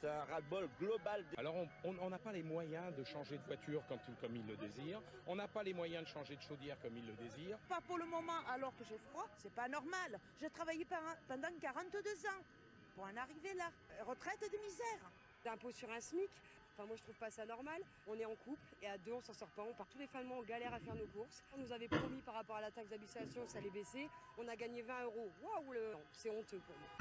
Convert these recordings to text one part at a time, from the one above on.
c'est un ras-le-bol global. Alors on n'a pas les moyens de changer de voiture comme ils le désirent, on n'a pas les moyens de changer de chaudière comme ils le désirent. Pas pour le moment, alors que j'ai froid, c'est pas normal. J'ai travaillé pendant 42 ans pour en arriver là. Retraite de misère. L'impôt sur un SMIC, enfin moi je trouve pas ça normal. On est en couple et à deux on s'en sort pas. On part tous les fins de mois, on galère à faire nos courses. On nous avait promis par rapport à la taxe d'habitation, ça allait baisser. On a gagné 20 €. Waouh, c'est honteux pour moi.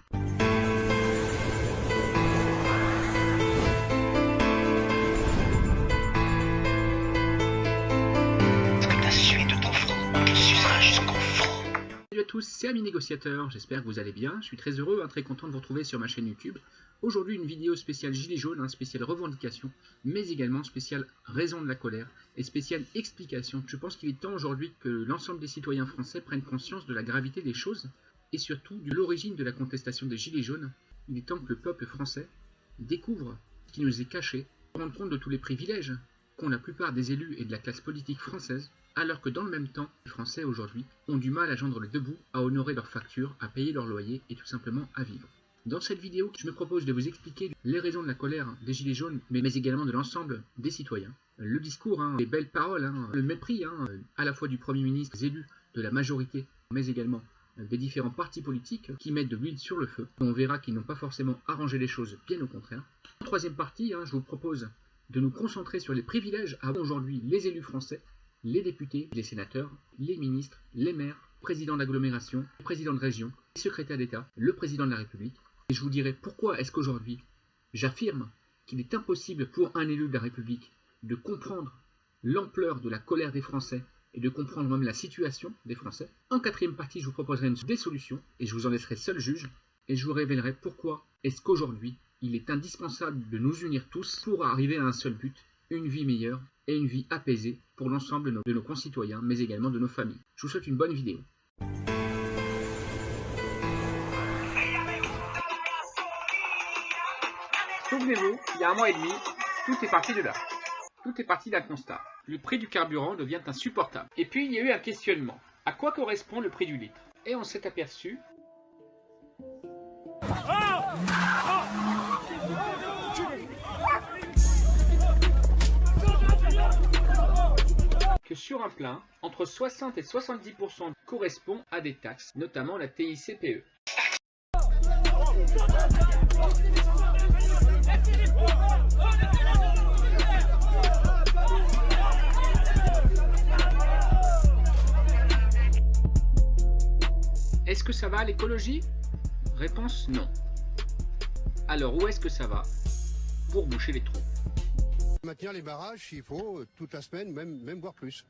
Salut à tous, c'est Ami Négociateur, j'espère que vous allez bien, je suis très heureux, très content de vous retrouver sur ma chaîne YouTube. Aujourd'hui une vidéo spéciale Gilets jaunes, spéciale revendication, mais également spéciale raison de la colère et spéciale explication. Je pense qu'il est temps aujourd'hui que l'ensemble des citoyens français prennent conscience de la gravité des choses et surtout de l'origine de la contestation des Gilets jaunes. Il est temps que le peuple français découvre ce qui nous est caché, rendre compte de tous les privilèges qu'ont la plupart des élus et de la classe politique française, alors que dans le même temps, les Français aujourd'hui ont du mal à joindre les deux bouts, à honorer leurs factures, à payer leur loyer et tout simplement à vivre. Dans cette vidéo, je me propose de vous expliquer les raisons de la colère des Gilets jaunes, mais également de l'ensemble des citoyens. Le discours, les belles paroles, le mépris à la fois du Premier ministre, des élus, de la majorité, mais également des différents partis politiques qui mettent de l'huile sur le feu. On verra qu'ils n'ont pas forcément arrangé les choses, bien au contraire. En troisième partie, je vous propose de nous concentrer sur les privilèges avant aujourd'hui les élus français, les députés, les sénateurs, les ministres, les maires, présidents d'agglomération, présidents de région, les secrétaires d'État, le président de la République. Et je vous dirai pourquoi est-ce qu'aujourd'hui, j'affirme qu'il est impossible pour un élu de la République de comprendre l'ampleur de la colère des Français et de comprendre même la situation des Français. En quatrième partie, je vous proposerai des solutions et je vous en laisserai seul juge et je vous révélerai pourquoi est-ce qu'aujourd'hui, il est indispensable de nous unir tous pour arriver à un seul but, une vie meilleure et une vie apaisée pour l'ensemble de nos concitoyens, mais également de nos familles. Je vous souhaite une bonne vidéo. Souvenez-vous, il y a un mois et demi, tout est parti de là. Tout est parti d'un constat. Le prix du carburant devient insupportable. Et puis il y a eu un questionnement. À quoi correspond le prix du litre? Et on s'est aperçu que sur un plein, entre 60 et 70% correspond à des taxes, notamment la TICPE. Est-ce que ça va à l'écologie? Réponse non. Alors où est-ce que ça va? Pour boucher les trous. Maintenir les barrages s'il faut, toute la semaine, même voire plus.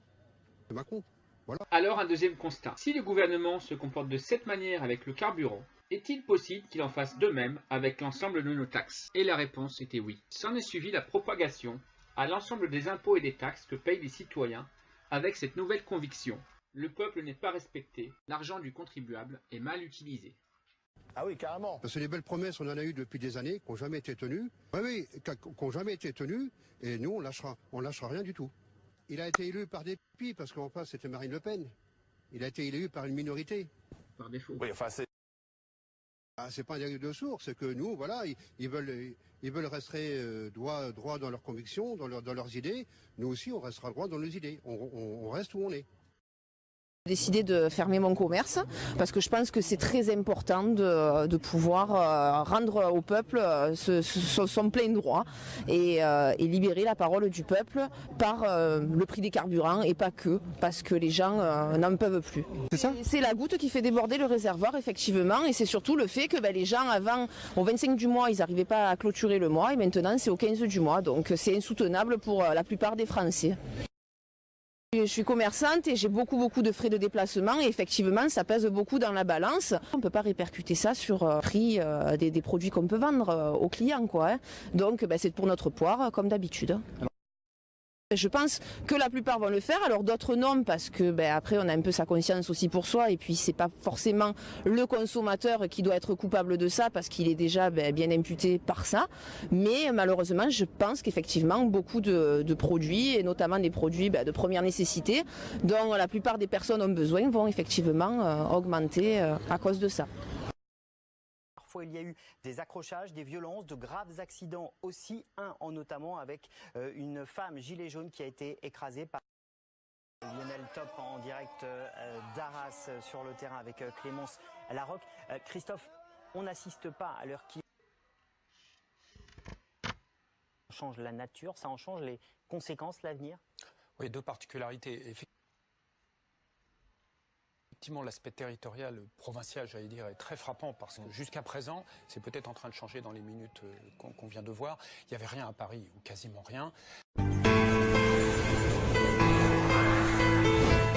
C'est Macron. Voilà. Alors un deuxième constat. Si le gouvernement se comporte de cette manière avec le carburant, est-il possible qu'il en fasse de même avec l'ensemble de nos taxes? Et la réponse était oui. S'en est suivi la propagation à l'ensemble des impôts et des taxes que payent les citoyens avec cette nouvelle conviction. Le peuple n'est pas respecté, l'argent du contribuable est mal utilisé. Ah oui, carrément. Parce que les belles promesses, on en a eu depuis des années, qui n'ont jamais été tenues. Oui, qui n'ont jamais été tenues, et nous, on lâchera rien du tout. Il a été élu par dépit, parce qu'en face, c'était Marine Le Pen. Il a été élu par une minorité. Par défaut. Oui, enfin c'est... C'est pas un dialogue de sourds, c'est que nous, voilà, ils veulent rester droit dans leurs convictions, dans leurs idées. Nous aussi, on restera droit dans nos idées. On reste où on est. J'ai décidé de fermer mon commerce parce que je pense que c'est très important de pouvoir rendre au peuple son plein droit et libérer la parole du peuple par le prix des carburants et pas que, parce que les gens n'en peuvent plus. C'est ça? C'est la goutte qui fait déborder le réservoir effectivement, et c'est surtout le fait que les gens avant, au 25 du mois, ils n'arrivaient pas à clôturer le mois et maintenant c'est au 15 du mois, donc c'est insoutenable pour la plupart des Français. Je suis commerçante et j'ai beaucoup de frais de déplacement et effectivement ça pèse beaucoup dans la balance. On ne peut pas répercuter ça sur le prix des produits qu'on peut vendre aux clients, quoi. Donc c'est pour notre poire comme d'habitude. Je pense que la plupart vont le faire, alors d'autres non, parce que après on a un peu sa conscience aussi pour soi, et puis c'est pas forcément le consommateur qui doit être coupable de ça, parce qu'il est déjà bien imputé par ça. Mais malheureusement, je pense qu'effectivement beaucoup de produits, et notamment des produits de première nécessité, dont la plupart des personnes ont besoin, vont effectivement augmenter à cause de ça. Parfois, il y a eu des accrochages, des violences, de graves accidents aussi. Un en notamment avec une femme gilet jaune qui a été écrasée par Lionel Top en direct d'Arras sur le terrain avec Clémence Larocque. Christophe, on n'assiste pas à l'heure qui change la nature, ça en change les conséquences, l'avenir? Oui, deux particularités. Effectivement, l'aspect territorial, provincial, j'allais dire, est très frappant parce que jusqu'à présent, c'est peut-être en train de changer dans les minutes qu'on vient de voir, il n'y avait rien à Paris, ou quasiment rien.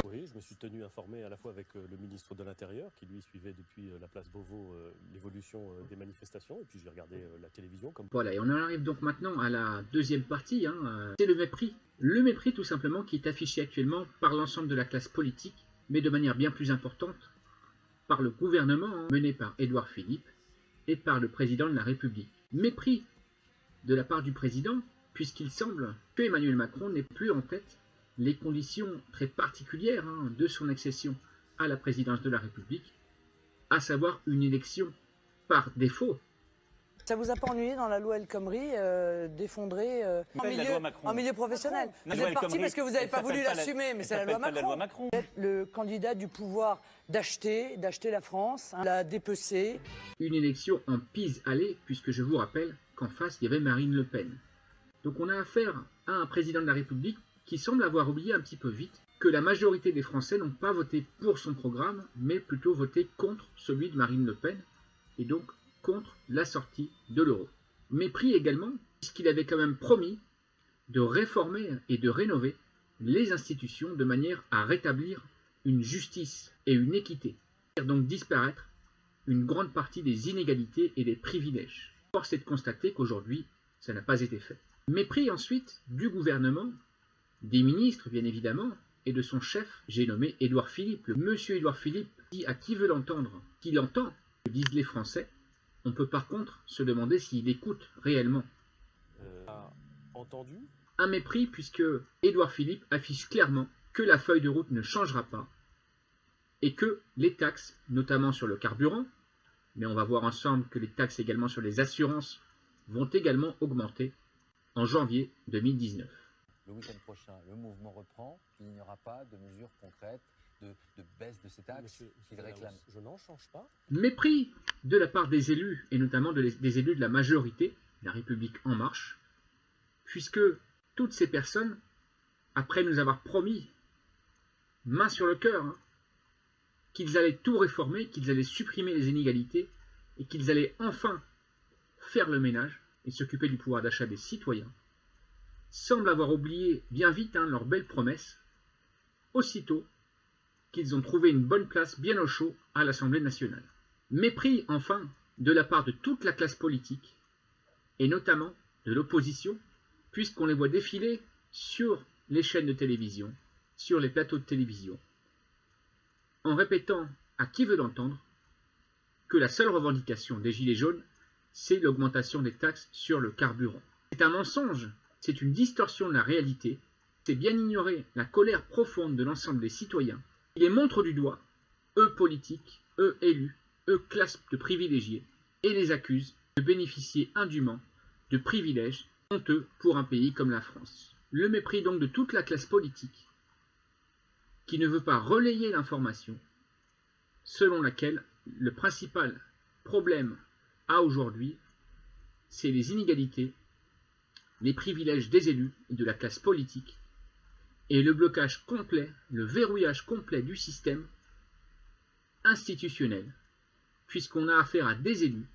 Oui, je me suis tenu informé à la fois avec le ministre de l'Intérieur, qui lui suivait depuis la place Beauvau l'évolution des manifestations, et puis j'ai regardé la télévision. Voilà, et on en arrive donc maintenant à la deuxième partie, c'est le mépris. Le mépris tout simplement qui est affiché actuellement par l'ensemble de la classe politique, mais de manière bien plus importante par le gouvernement mené par Édouard Philippe et par le président de la République. Mépris de la part du président, puisqu'il semble que Emmanuel Macron n'ait plus en tête les conditions très particulières de son accession à la présidence de la République, à savoir une élection par défaut. Ça vous a pas ennuyé dans la loi El Khomri d'effondrer en milieu professionnel? Vous êtes parti parce que vous n'avez pas voulu l'assumer, mais c'est la loi Macron. Le candidat du pouvoir d'acheter la France, la dépecer. Une élection en pis-aller, puisque je vous rappelle qu'en face, il y avait Marine Le Pen. Donc on a affaire à un président de la République qui semble avoir oublié un petit peu vite que la majorité des Français n'ont pas voté pour son programme, mais plutôt voté contre celui de Marine Le Pen, et donc contre la sortie de l'euro. Mépris également, puisqu'il avait quand même promis de réformer et de rénover les institutions de manière à rétablir une justice et une équité, faire donc disparaître une grande partie des inégalités et des privilèges. Force est de constater qu'aujourd'hui, ça n'a pas été fait. Mépris ensuite du gouvernement, des ministres bien évidemment, et de son chef, j'ai nommé Édouard Philippe. Le monsieur Édouard Philippe dit à qui veut l'entendre qu'il entend, que disent les Français. On peut par contre se demander s'il écoute réellement. Entendu. Un mépris puisque Édouard Philippe affiche clairement que la feuille de route ne changera pas et que les taxes, notamment sur le carburant, mais on va voir ensemble que les taxes également sur les assurances vont également augmenter en janvier 2019. Le week-end prochain, le mouvement reprend, il n'y aura pas de mesures concrètes de baisse de ces taxes qu'il réclame. Je n'en change pas. Mépris de la part des élus, et notamment des élus de la majorité, La République En Marche, puisque toutes ces personnes, après nous avoir promis, main sur le cœur, qu'ils allaient tout réformer, qu'ils allaient supprimer les inégalités, et qu'ils allaient enfin faire le ménage et s'occuper du pouvoir d'achat des citoyens, semblent avoir oublié bien vite leurs belles promesses, aussitôt qu'ils ont trouvé une bonne place bien au chaud à l'Assemblée nationale. Mépris, enfin, de la part de toute la classe politique, et notamment de l'opposition, puisqu'on les voit défiler sur les chaînes de télévision, sur les plateaux de télévision, en répétant à qui veut l'entendre que la seule revendication des Gilets jaunes, c'est l'augmentation des taxes sur le carburant. C'est un mensonge, c'est une distorsion de la réalité, c'est bien ignorer la colère profonde de l'ensemble des citoyens. Ils les montrent du doigt, eux politiques, eux élus, eux classes de privilégiés, et les accusent de bénéficier indûment de privilèges honteux pour un pays comme la France. Le mépris donc de toute la classe politique, qui ne veut pas relayer l'information, selon laquelle le principal problème à aujourd'hui, c'est les inégalités, les privilèges des élus et de la classe politique, et le blocage complet, le verrouillage complet du système institutionnel, puisqu'on a affaire à des élus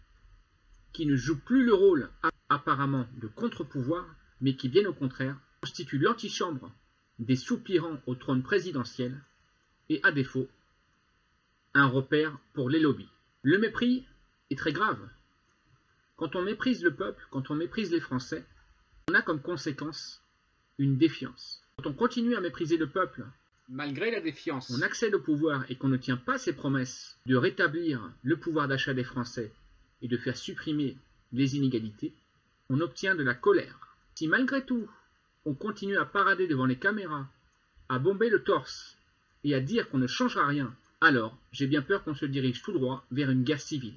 qui ne jouent plus le rôle apparemment de contre-pouvoir, mais qui bien au contraire constituent l'antichambre des soupirants au trône présidentiel et à défaut un repère pour les lobbies. Le mépris est très grave. Quand on méprise le peuple, quand on méprise les Français, on a comme conséquence une défiance. Quand on continue à mépriser le peuple, malgré la défiance, on accède au pouvoir et qu'on ne tient pas ses promesses de rétablir le pouvoir d'achat des Français et de faire supprimer les inégalités, on obtient de la colère. Si malgré tout, on continue à parader devant les caméras, à bomber le torse et à dire qu'on ne changera rien, alors j'ai bien peur qu'on se dirige tout droit vers une guerre civile.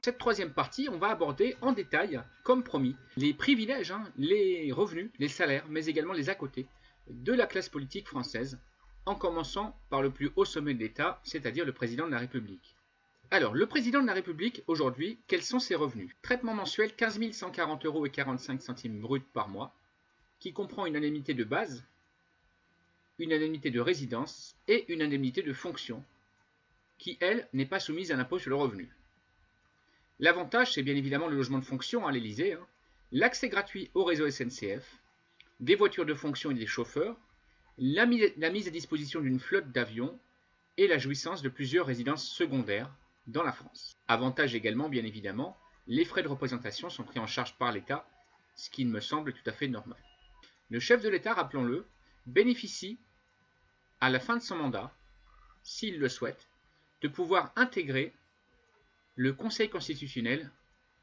Cette troisième partie, on va aborder en détail, comme promis, les privilèges, les revenus, les salaires, mais également les à côté de la classe politique française, en commençant par le plus haut sommet de l'État, c'est-à-dire le président de la République. Alors, le président de la République, aujourd'hui, quels sont ses revenus? Traitement mensuel, 15 140,45 € brut par mois, qui comprend une indemnité de base, une indemnité de résidence et une indemnité de fonction, qui, elle, n'est pas soumise à l'impôt sur le revenu. L'avantage, c'est bien évidemment le logement de fonction à l'Élysée, l'accès gratuit au réseau SNCF, des voitures de fonction et des chauffeurs, la mise à disposition d'une flotte d'avions et la jouissance de plusieurs résidences secondaires dans la France. Avantage également, bien évidemment, les frais de représentation sont pris en charge par l'État, ce qui me semble tout à fait normal. Le chef de l'État, rappelons-le, bénéficie, à la fin de son mandat, s'il le souhaite, de pouvoir intégrer le Conseil constitutionnel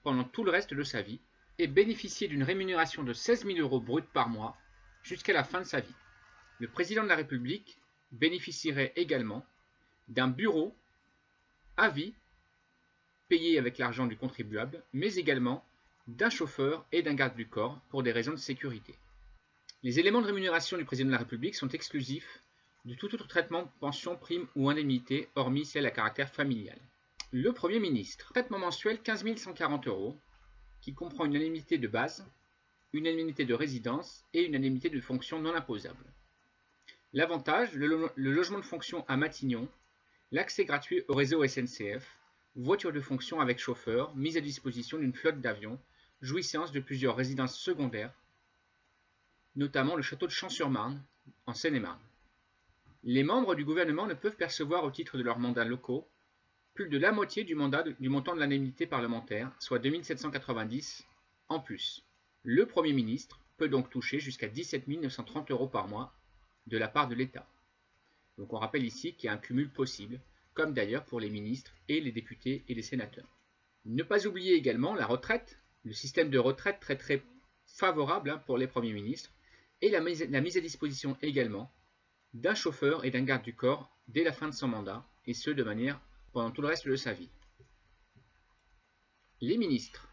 pendant tout le reste de sa vie et bénéficier d'une rémunération de 16 000 € brut par mois jusqu'à la fin de sa vie. Le président de la République bénéficierait également d'un bureau à vie, payé avec l'argent du contribuable, mais également d'un chauffeur et d'un garde du corps pour des raisons de sécurité. Les éléments de rémunération du président de la République sont exclusifs de tout autre traitement, pension, prime ou indemnité, hormis celle à caractère familial. Le Premier ministre, traitement mensuel 15 140 €, qui comprend une indemnité de base, une indemnité de résidence et une indemnité de fonction non imposable. L'avantage, le logement de fonction à Matignon, l'accès gratuit au réseau SNCF, voiture de fonction avec chauffeur, mise à disposition d'une flotte d'avions, jouissance de plusieurs résidences secondaires, notamment le château de Champs-sur-Marne, en Seine-et-Marne. Les membres du gouvernement ne peuvent percevoir au titre de leurs mandats locaux plus de la moitié du montant de l'indemnité parlementaire, soit 2 790 en plus. Le Premier ministre peut donc toucher jusqu'à 17 930 € par mois de la part de l'État. Donc on rappelle ici qu'il y a un cumul possible, comme d'ailleurs pour les ministres et les députés et les sénateurs. Ne pas oublier également la retraite, le système de retraite très favorable pour les premiers ministres, et la mise à disposition également d'un chauffeur et d'un garde du corps dès la fin de son mandat, et ce de manière pendant tout le reste de sa vie. Les ministres.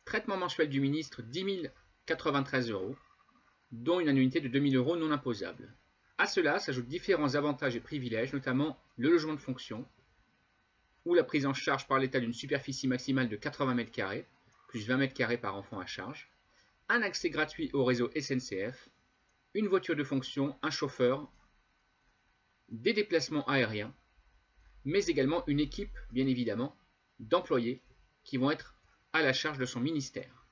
Traitement mensuel du ministre 10 093 €, dont une annuité de 2 000 € non imposable. À cela s'ajoutent différents avantages et privilèges, notamment le logement de fonction, ou la prise en charge par l'État d'une superficie maximale de 80 m², plus 20 m² par enfant à charge, un accès gratuit au réseau SNCF, une voiture de fonction, un chauffeur, des déplacements aériens, mais également une équipe, bien évidemment, d'employés qui vont être à la charge de son ministère.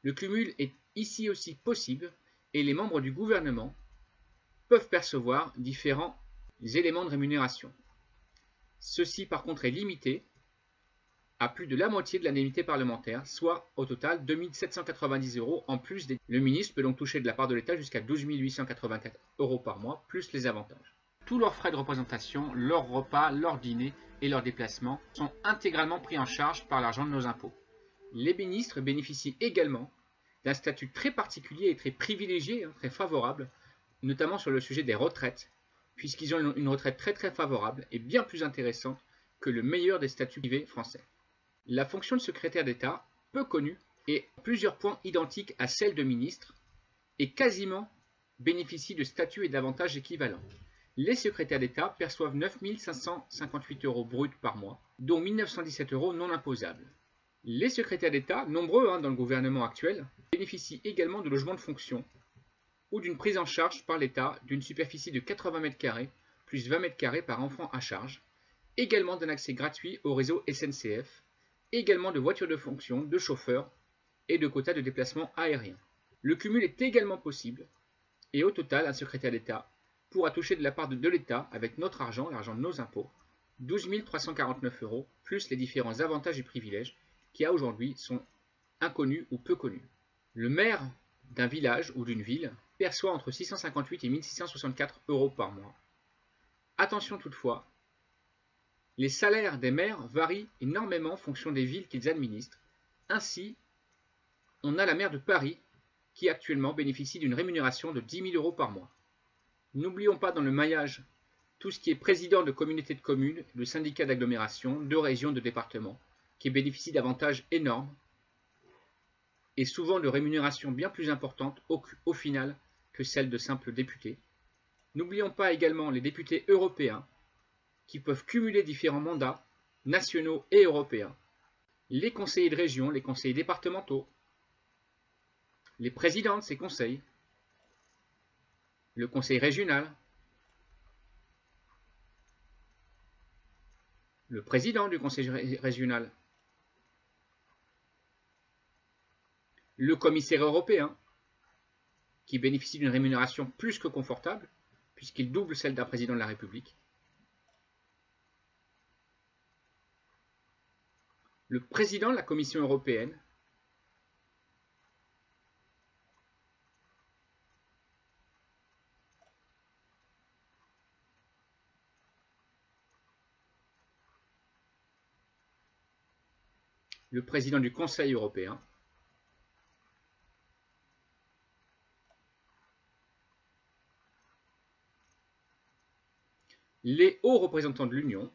Le cumul est ici aussi possible et les membres du gouvernement peuvent percevoir différents éléments de rémunération. Ceci par contre est limité à plus de la moitié de l'indemnité parlementaire, soit au total 2 790 € en plus. Le ministre peut donc toucher de la part de l'État jusqu'à 12 884 € par mois, plus les avantages. Tous leurs frais de représentation, leurs repas, leurs dîners et leurs déplacements sont intégralement pris en charge par l'argent de nos impôts. Les ministres bénéficient également d'un statut très particulier et très privilégié, très favorable, notamment sur le sujet des retraites, puisqu'ils ont une retraite très favorable et bien plus intéressante que le meilleur des statuts privés français. La fonction de secrétaire d'État, peu connue, est à plusieurs points identique à celle de ministre et quasiment bénéficie de statuts et d'avantages équivalents. Les secrétaires d'État perçoivent 9 558 € bruts par mois, dont 1 917 € non imposables. Les secrétaires d'État, nombreux dans le gouvernement actuel, bénéficient également de logements de fonction ou d'une prise en charge par l'État d'une superficie de 80 m² plus 20 m² par enfant à charge, également d'un accès gratuit au réseau SNCF, également de voitures de fonction, de chauffeurs et de quotas de déplacement aérien. Le cumul est également possible et au total, un secrétaire d'État pourra toucher de la part de l'État, avec notre argent, l'argent de nos impôts, 12 349 € plus les différents avantages et privilèges qui à aujourd'hui sont inconnus ou peu connus. Le maire d'un village ou d'une ville perçoit entre 658 et 1664 € par mois. Attention toutefois, les salaires des maires varient énormément en fonction des villes qu'ils administrent. Ainsi, on a la maire de Paris qui actuellement bénéficie d'une rémunération de 10 000 € par mois. N'oublions pas dans le maillage tout ce qui est président de communauté de communes, de syndicats d'agglomération, de régions, de départements, qui bénéficient d'avantages énormes et souvent de rémunérations bien plus importantes au final que celles de simples députés. N'oublions pas également les députés européens qui peuvent cumuler différents mandats nationaux et européens, les conseillers de région, les conseillers départementaux, les présidents de ces conseils, le conseil régional, le président du conseil régional, le commissaire européen, qui bénéficie d'une rémunération plus que confortable, puisqu'il double celle d'un président de la République, le président de la Commission européenne, le président du Conseil européen, les hauts représentants de l'Union,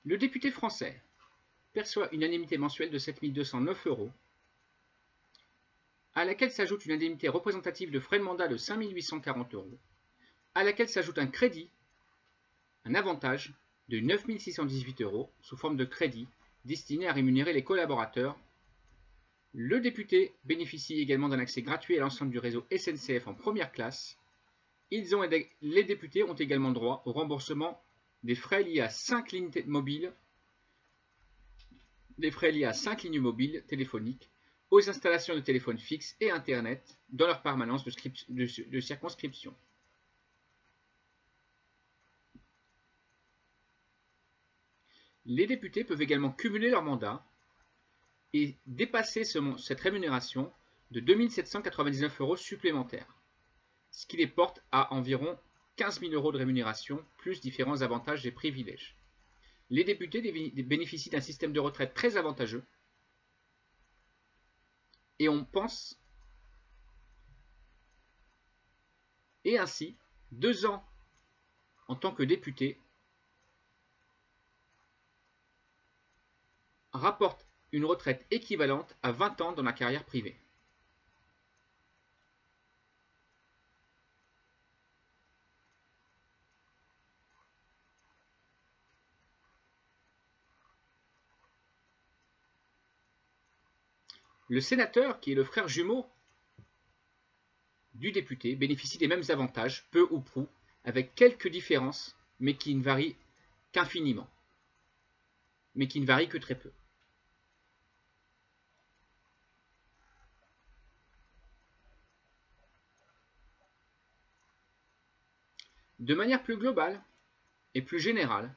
le député français perçoit une indemnité mensuelle de 7 209 €, à laquelle s'ajoute une indemnité représentative de frais de mandat de 5 840 €, à laquelle s'ajoute un crédit, un avantage de 9 618 € sous forme de crédit destiné à rémunérer les collaborateurs. Le député bénéficie également d'un accès gratuit à l'ensemble du réseau SNCF en première classe. Les députés ont également droit au remboursement des frais liés à 5 lignes mobiles, téléphoniques, aux installations de téléphones fixes et Internet dans leur permanence de circonscription. Les députés peuvent également cumuler leur mandat et dépasser cette rémunération de 2 799 € supplémentaires, ce qui les porte à environ 15 000 € de rémunération, plus différents avantages et privilèges. Les députés bénéficient d'un système de retraite très avantageux et on pense, et ainsi, 2 ans en tant que député rapportent une retraite équivalente à 20 ans dans la carrière privée. Le sénateur, qui est le frère jumeau du député, bénéficie des mêmes avantages, peu ou prou, avec quelques différences, mais qui ne varient qu'infiniment, mais qui ne varient que très peu. De manière plus globale et plus générale,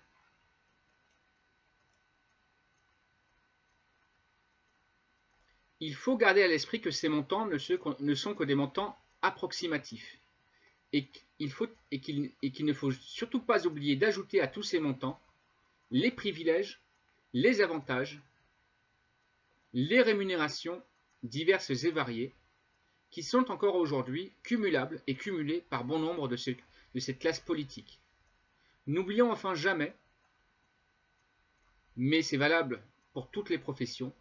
il faut garder à l'esprit que ces montants ne sont que des montants approximatifs et qu'il ne faut surtout pas oublier d'ajouter à tous ces montants les privilèges, les avantages, les rémunérations diverses et variées qui sont encore aujourd'hui cumulables et cumulées par bon nombre de cette classe politique. N'oublions enfin jamais, mais c'est valable pour toutes les professions,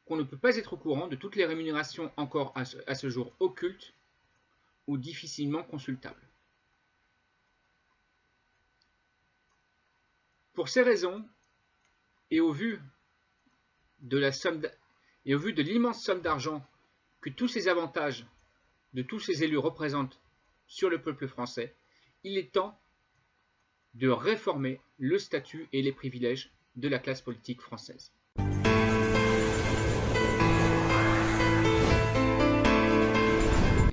qu'on ne peut pas être au courant de toutes les rémunérations encore à ce jour occultes ou difficilement consultables. Pour ces raisons, et au vu de l'immense somme d'argent que tous ces avantages de tous ces élus représentent sur le peuple français, il est temps de réformer le statut et les privilèges de la classe politique française.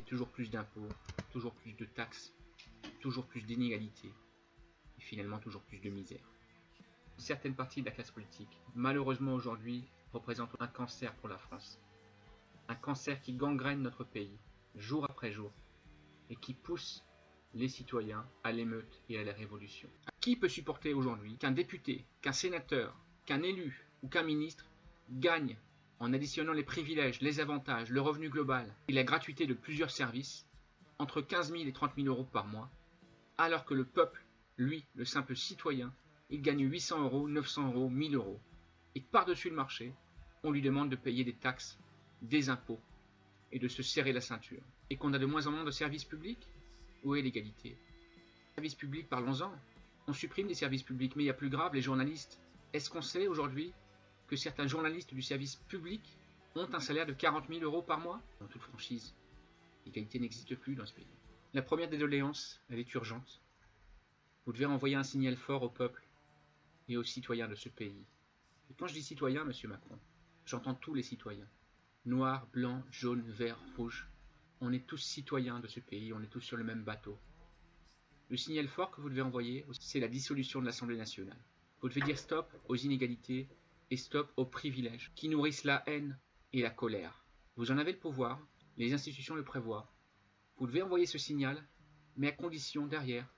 Toujours plus d'impôts, toujours plus de taxes, toujours plus d'inégalités et finalement toujours plus de misère. Certaines parties de la classe politique, malheureusement aujourd'hui, représentent un cancer pour la France. Un cancer qui gangrène notre pays, jour après jour, et qui pousse les citoyens à l'émeute et à la révolution. Qui peut supporter aujourd'hui qu'un député, qu'un sénateur, qu'un élu ou qu'un ministre gagne, en additionnant les privilèges, les avantages, le revenu global et la gratuité de plusieurs services, entre 15 000 et 30 000 euros par mois, alors que le peuple, lui, le simple citoyen, il gagne 800 euros, 900 euros, 1000 euros. Et par-dessus le marché, on lui demande de payer des taxes, des impôts et de se serrer la ceinture. Et qu'on a de moins en moins de services publics? Où est l'égalité? Services publics, parlons-en. On supprime des services publics, mais il y a plus grave, les journalistes. Est-ce qu'on sait aujourd'hui que certains journalistes du service public ont un salaire de 40 000 euros par mois? En toute franchise, l'égalité n'existe plus dans ce pays. La première des doléances, elle est urgente. Vous devez envoyer un signal fort au peuple et aux citoyens de ce pays. Et quand je dis citoyens, monsieur Macron, j'entends tous les citoyens. Noirs, blancs, jaunes, verts, rouges. On est tous citoyens de ce pays, on est tous sur le même bateau. Le signal fort que vous devez envoyer, c'est la dissolution de l'Assemblée nationale. Vous devez dire stop aux inégalités et stop aux privilèges qui nourrissent la haine et la colère. Vous en avez le pouvoir, les institutions le prévoient. Vous devez envoyer ce signal, mais à condition derrière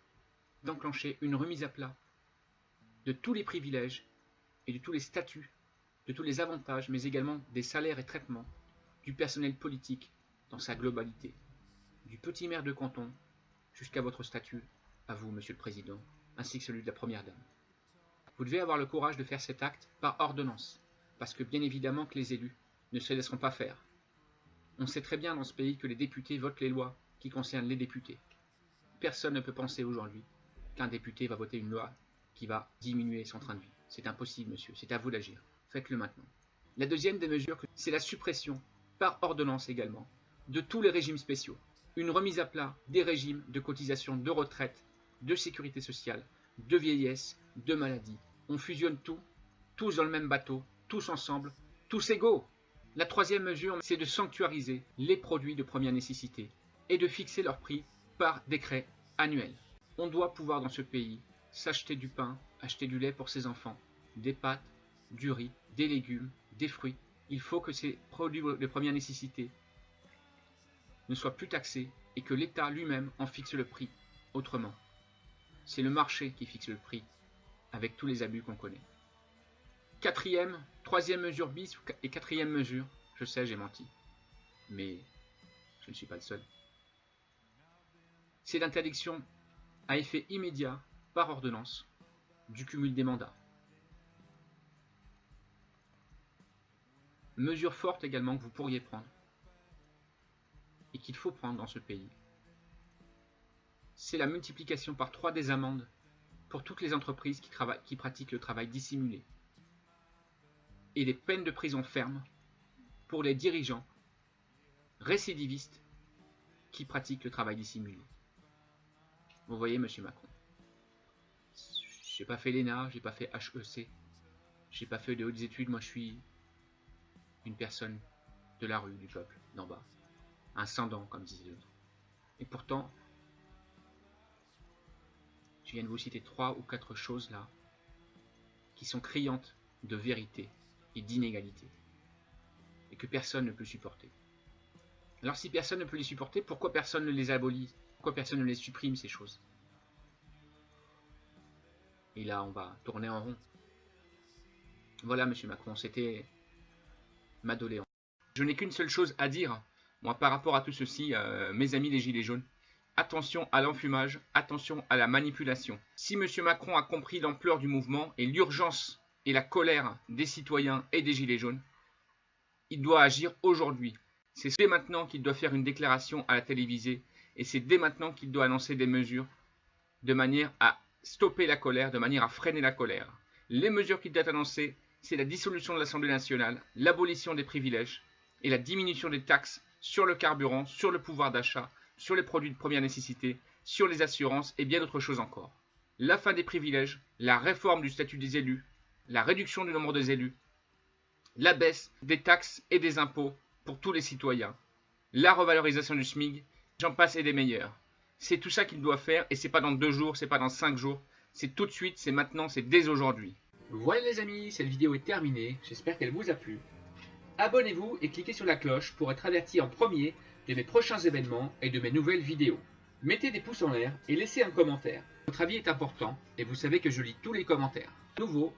d'enclencher une remise à plat de tous les privilèges et de tous les statuts, de tous les avantages, mais également des salaires et traitements du personnel politique dans sa globalité, du petit maire de canton jusqu'à votre statut, à vous, Monsieur le Président, ainsi que celui de la Première Dame. Vous devez avoir le courage de faire cet acte par ordonnance, parce que bien évidemment que les élus ne se laisseront pas faire. On sait très bien dans ce pays que les députés votent les lois qui concernent les députés. Personne ne peut penser aujourd'hui qu'un député va voter une loi qui va diminuer son train de vie. C'est impossible, monsieur, c'est à vous d'agir. Faites-le maintenant. La deuxième des mesures, c'est la suppression, par ordonnance également, de tous les régimes spéciaux. Une remise à plat des régimes de cotisation de retraite, de sécurité sociale, de vieillesse, de maladie. On fusionne tout, tous dans le même bateau, tous ensemble, tous égaux. La troisième mesure, c'est de sanctuariser les produits de première nécessité et de fixer leur prix par décret annuel. On doit pouvoir dans ce pays s'acheter du pain, acheter du lait pour ses enfants, des pâtes, du riz, des légumes, des fruits. Il faut que ces produits de première nécessité ne soient plus taxés et que l'État lui-même en fixe le prix. Autrement, c'est le marché qui fixe le prix avec tous les abus qu'on connaît. Troisième mesure bis et quatrième mesure, je sais, j'ai menti, mais je ne suis pas le seul. C'est l'interdiction à effet immédiat, par ordonnance, du cumul des mandats. Mesure forte également que vous pourriez prendre et qu'il faut prendre dans ce pays, c'est la multiplication par 3 des amendes pour toutes les entreprises qui pratiquent le travail dissimulé et les peines de prison ferme pour les dirigeants récidivistes qui pratiquent le travail dissimulé. Vous voyez, monsieur Macron, j'ai pas fait l'ENA, j'ai pas fait HEC, j'ai pas fait de hautes études, moi je suis une personne de la rue, du peuple, d'en bas. Un sans-dents, comme disait l'autre. Et pourtant, je viens de vous citer 3 ou 4 choses là, qui sont criantes de vérité et d'inégalité, et que personne ne peut supporter. Alors si personne ne peut les supporter, pourquoi personne ne les abolit? Pourquoi personne ne les supprime, ces choses? Et là, on va tourner en rond. Voilà, monsieur Macron, c'était ma doléance. Je n'ai qu'une seule chose à dire, moi, par rapport à tout ceci, mes amis les Gilets jaunes. Attention à l'enfumage, attention à la manipulation. Si monsieur Macron a compris l'ampleur du mouvement et l'urgence et la colère des citoyens et des Gilets jaunes, il doit agir aujourd'hui. C'est dès maintenant qu'il doit faire une déclaration à la télévisée et c'est dès maintenant qu'il doit annoncer des mesures de manière à stopper la colère, de manière à freiner la colère. Les mesures qu'il doit annoncer, c'est la dissolution de l'Assemblée nationale, l'abolition des privilèges et la diminution des taxes sur le carburant, sur le pouvoir d'achat, sur les produits de première nécessité, sur les assurances et bien d'autres choses encore. La fin des privilèges, la réforme du statut des élus, la réduction du nombre des élus, la baisse des taxes et des impôts pour tous les citoyens, la revalorisation du SMIC, j'en passe et des meilleurs. C'est tout ça qu'il doit faire et c'est pas dans 2 jours, c'est pas dans 5 jours, c'est tout de suite, c'est maintenant, c'est dès aujourd'hui. Voilà les amis, cette vidéo est terminée, j'espère qu'elle vous a plu. Abonnez-vous et cliquez sur la cloche pour être averti en premier de mes prochains événements et de mes nouvelles vidéos. Mettez des pouces en l'air et laissez un commentaire. Votre avis est important et vous savez que je lis tous les commentaires. Nouveau,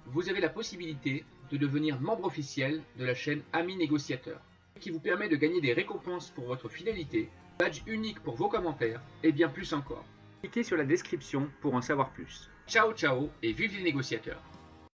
vous avez la possibilité de devenir membre officiel de la chaîne Amis Négociateurs, qui vous permet de gagner des récompenses pour votre fidélité, badge unique pour vos commentaires et bien plus encore. Cliquez sur la description pour en savoir plus. Ciao ciao et vive les négociateurs!